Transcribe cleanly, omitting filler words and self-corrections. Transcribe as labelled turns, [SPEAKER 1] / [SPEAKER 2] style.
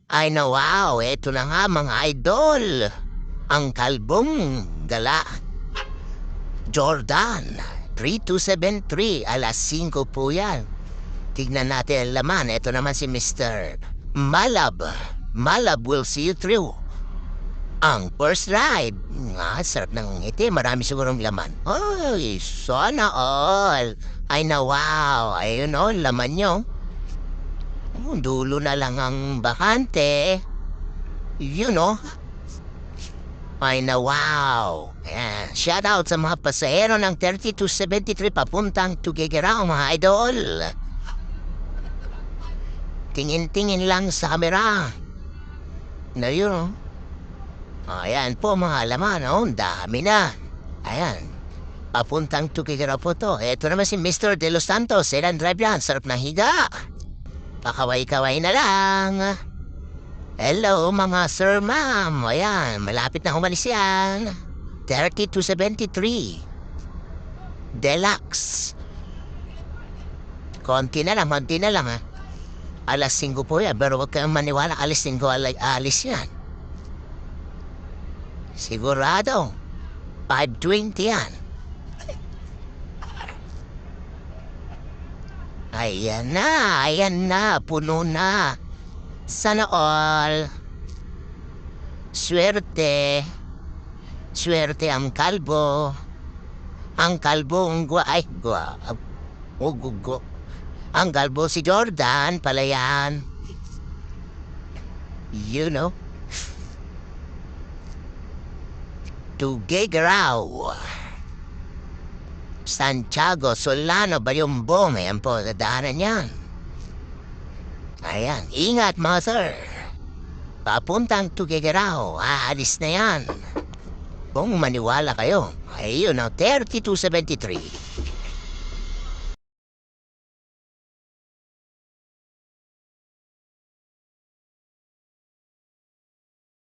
[SPEAKER 1] Ay na wow, eto na nga mga idol. Ang kalbong gala. Jordan, 3273, alas 5 po yan. Tignan natin ang laman. Ito naman si Mr. Malab. Malab will see you through. Ang first ride. Sarap ng ngiti. Marami sigurong laman. Ay, sana all. Ay na wow. Ayun o, laman nyo. Dulo na lang ang bakante. Yun o. Ay na wow. Ayan. Shout out sa mga pasahero ng 3273 papuntang Tugigaraw mga idol. Tingin-tingin lang sa kamera. Na yun o. Ayan po mga laman o. Dami na. Ayan. Papuntang Tugigaraw po to. Ito naman si Mr. De Los Santos. Sedan drive yan. Sarap na higa. Pakaway-kaway na lang. Hello mga sir, ma'am. Ayan, malapit na umalis yan. 3273. Deluxe. Konti na lang ha. Alas 5 po yan, pero huwag kayong maniwala, alas 5 alis yan. Sigurado. 5:20 yan. Ayan na, puno na. Sana all. Swerte. Swerte ang kalbo. Ang kalbong ang kalbo si Jordan, pala yan. You know. Tugigaraw. Santiago, Solano, Bayumbong. Ayan po, dadaanan yan. Ayan, ingat mga sir. Papuntang Tugigaraw, aalis na yan. Kung maniwala kayo, ayun ang 3273.